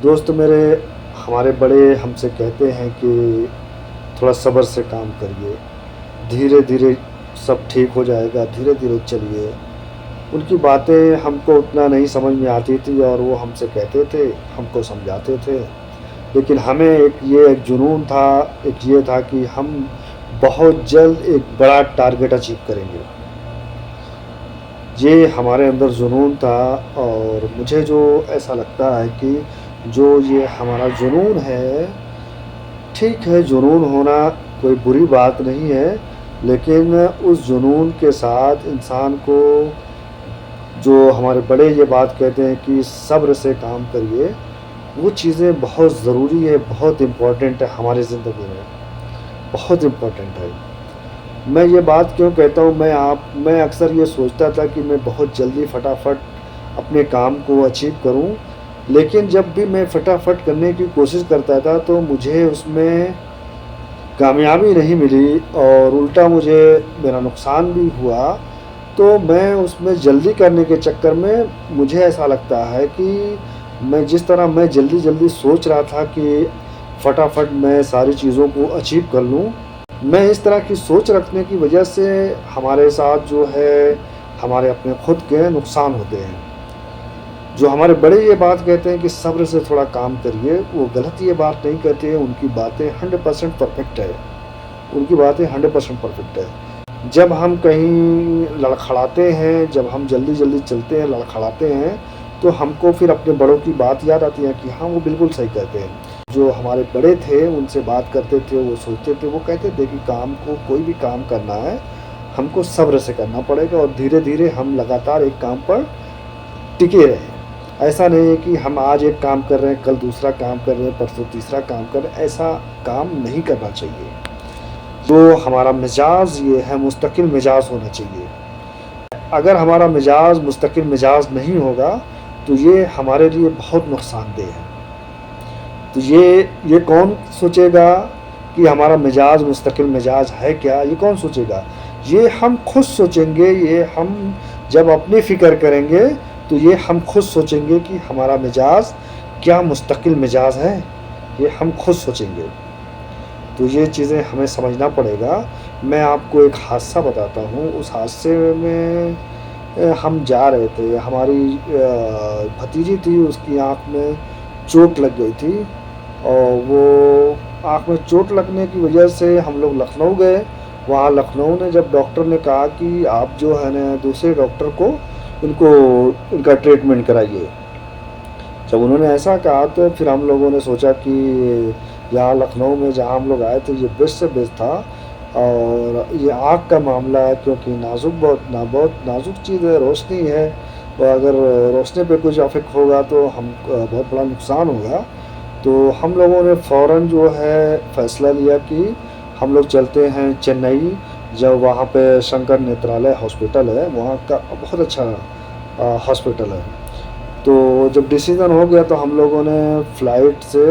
दोस्त मेरे हमारे बड़े हमसे कहते हैं कि थोड़ा सब्र से काम करिए, धीरे-धीरे सब ठीक हो जाएगा, धीरे-धीरे चलिए। उनकी बातें हमको उतना नहीं समझ में आती थी और वो हमसे कहते थे, हमको समझाते थे। लेकिन हमें एक जुनून था, एक ये था कि हम बहुत जल्द एक बड़ा टारगेट अचीव करेंगे। ये हमारे अंदर जुनून था और मुझे जो ऐसा लगता है कि जो ये हमारा जुनून है, ठीक है जुनून होना कोई बुरी बात नहीं है, लेकिन उस जुनून के साथ इंसान को जो हमारे बड़े ये बात कहते हैं कि सब्र से काम करिए, वो चीज़ें बहुत ज़रूरी है, बहुत इम्पोर्टेंट है हमारी ज़िंदगी में, बहुत इम्पोर्टेंट है। मैं ये बात क्यों कहता हूँ मैं अक्सर ये सोचता था कि मैं बहुत जल्दी फटाफट अपने काम को अचीव करूँ, लेकिन जब भी मैं फटाफट करने की कोशिश करता था तो मुझे उसमें कामयाबी नहीं मिली और उल्टा मुझे मेरा नुकसान भी हुआ। तो मैं उसमें जल्दी करने के चक्कर में मुझे ऐसा लगता है कि मैं जल्दी-जल्दी सोच रहा था कि फटाफट मैं सारी चीज़ों को अचीव कर लूँ। मैं इस तरह की सोच रखने की वजह से हमारे साथ जो है, हमारे अपने खुद के नुकसान होते हैं। जो हमारे बड़े ये बात कहते हैं कि सब्र से थोड़ा काम करिए, वो गलत ये बात नहीं कहते हैं, उनकी बातें 100% परफेक्ट है। उनकी बातें 100% परफेक्ट है। जब हम कहीं लड़खड़ाते हैं, जब हम जल्दी-जल्दी चलते हैं, लड़खड़ाते हैं, तो हमको फिर अपने बड़ों की बात याद आती है कि हाँ, वो बिल्कुल सही कहते हैं। जो हमारे बड़े थे, उनसे बात करते थे, वो सोचते थे, वो कहते थे कि काम को कोई भी काम करना है, हमको सब्र से करना पड़ेगा और धीरे-धीरे हम लगातार एक काम पर टिके रहें। ऐसा नहीं है कि हम आज एक काम कर रहे हैं, कल दूसरा काम कर रहे हैं, परसों तीसरा काम कर रहे हैं, ऐसा काम नहीं करना चाहिए। जो हमारा मिजाज ये है, मुस्तकिल मिजाज होना चाहिए। अगर हमारा मिजाज मुस्तकिल मिजाज नहीं होगा, तो ये हमारे लिए बहुत नुकसानदेह है। तो ये कौन सोचेगा कि हमारा मिजाज मुस्तकिल मिजाज है क्या? ये कौन सोचेगा? ये हम खुद सोचेंगे, ये हम जब अपनी फ़िक्र करेंगे, तो ये हम खुद सोचेंगे कि हमारा मिजाज क्या मुस्तकिल मिजाज है? ये हम खुद सोचेंगे। तो ये चीज़ें हमें समझना पड़ेगा। मैं आपको एक हादसा बताता हूँ, उस हादसे में हम जा रहे थे, हमारी भतीजी थी, उसकी आँख में चोट लग गई थी और वो आँख में चोट लगने की वजह से हम लोग लखनऊ गए। वहाँ लखनऊ ने जब डॉक्टर ने कहा कि आप जो है ना दूसरे डॉक्टर को इनको इनका ट्रीटमेंट कराइए। जब उन्होंने ऐसा कहा तो फिर हम लोगों ने सोचा कि यहाँ लखनऊ में जहाँ हम लोग आए थे ये बेस्ट से बेस्ट था और ये आँख का मामला है क्योंकि बहुत नाज़ुक चीज़ है, रोशनी है और अगर रोशनी पे कुछ इफ़ेक्ट होगा तो बहुत बड़ा नुकसान होगा। तो हम लोगों ने फ़ौरन जो है फ़ैसला लिया कि हम लोग चलते हैं चेन्नई, जब वहाँ पे शंकर नेत्रालय हॉस्पिटल है, वहाँ का बहुत अच्छा हॉस्पिटल है। तो जब डिसीज़न हो गया तो हम लोगों ने फ़्लाइट से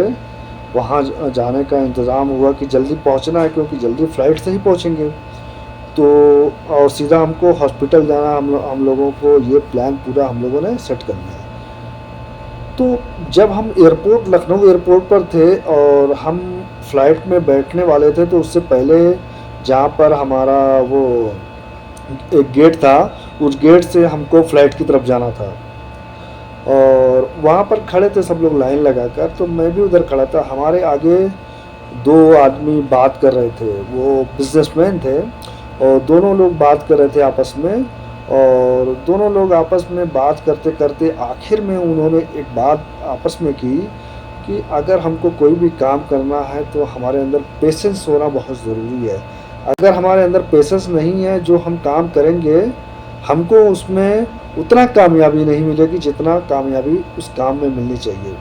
वहाँ जाने का इंतज़ाम हुआ कि जल्दी पहुँचना है क्योंकि जल्दी फ़्लाइट से ही पहुँचेंगे। तो और सीधा हमको हॉस्पिटल जाना हम लोगों को ये प्लान पूरा हम लोगों ने सेट कर लिया। तो जब हम लखनऊ एयरपोर्ट पर थे और हम फ़्लाइट में बैठने वाले थे तो उससे पहले जहाँ पर हमारा वो एक गेट था, उस गेट से हमको फ़्लाइट की तरफ जाना था। और वहाँ पर खड़े थे सब लोग लाइन लगाकर, तो मैं भी उधर खड़ा था। हमारे आगे 2 आदमी बात कर रहे थे, वो बिज़नेसमैन थे और दोनों लोग बात कर रहे थे आपस में और दोनों लोग आपस में बात करते-करते आखिर में उन्होंने एक बात आपस में की कि अगर हमको कोई भी काम करना है तो हमारे अंदर पेशेंस होना बहुत ज़रूरी है। अगर हमारे अंदर पेशेंस नहीं है, जो हम काम करेंगे, हमको उसमें उतना कामयाबी नहीं मिलेगी जितना कामयाबी उस काम में मिलनी चाहिए,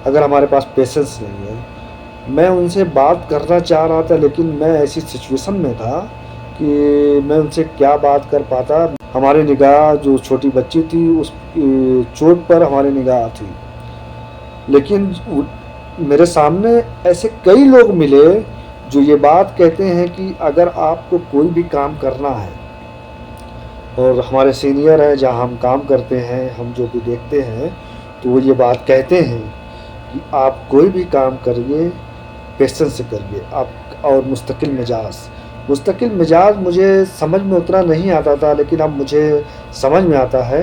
अगर हमारे पास पेशेंस नहीं है। मैं उनसे बात करना चाह रहा था लेकिन मैं ऐसी सिचुएशन में था कि मैं उनसे क्या बात कर पाता। हमारी निगाह जो छोटी बच्ची थी उस चोट पर हमारी निगाह थी। लेकिन मेरे सामने ऐसे कई लोग मिले जो ये बात कहते हैं कि अगर आपको कोई भी काम करना है और हमारे सीनियर हैं जहाँ हम काम करते हैं, हम जो भी देखते हैं, तो वो ये बात कहते हैं कि आप कोई भी काम करिए, पेशेंस से करिए आप। और मुस्तकिल मिजाज मुझे समझ में उतना नहीं आता था, लेकिन अब मुझे समझ में आता है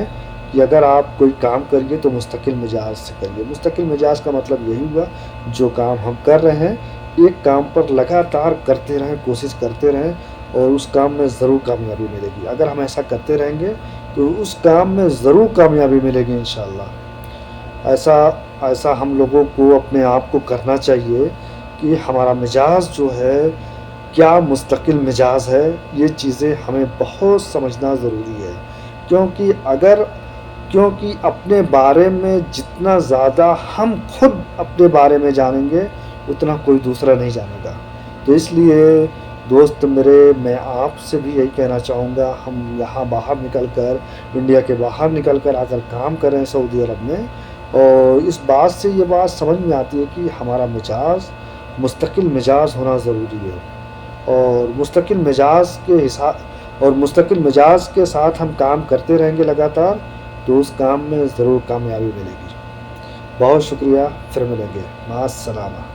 कि अगर आप कोई काम करिए तो मुस्तकिल मिजाज से करिए। मुस्तकिल मिजाज का मतलब यही हुआ, जो काम हम कर रहे हैं, एक काम पर लगातार करते रहें, कोशिश करते रहें, और उस काम में ज़रूर कामयाबी मिलेगी। अगर हम ऐसा करते रहेंगे तो उस काम में ज़रूर कामयाबी मिलेगी इंशाअल्लाह। ऐसा ऐसा हम लोगों को अपने आप को करना चाहिए कि हमारा मिजाज जो है, क्या मुस्तकिल मिजाज है, ये चीज़ें हमें बहुत समझना ज़रूरी है। क्योंकि अगर क्योंकि अपने बारे में जितना ज़्यादा हम खुद अपने बारे में जानेंगे, उतना कोई दूसरा नहीं जानेगा। तो इसलिए दोस्त मेरे, मैं आपसे भी यही कहना चाहूँगा, हम यहाँ बाहर निकल कर, इंडिया के बाहर निकल कर अगर काम करें सऊदी अरब में, और इस बात से ये बात समझ में आती है कि हमारा मिजाज मुस्तकिल मिजाज होना ज़रूरी है। और मुस्तकिल मिजाज के साथ हम काम करते रहेंगे लगातार, तो उस काम में ज़रूर कामयाबी मिलेगी। बहुत शुक्रिया, फिर मिलेंगे। माअस्सलामा।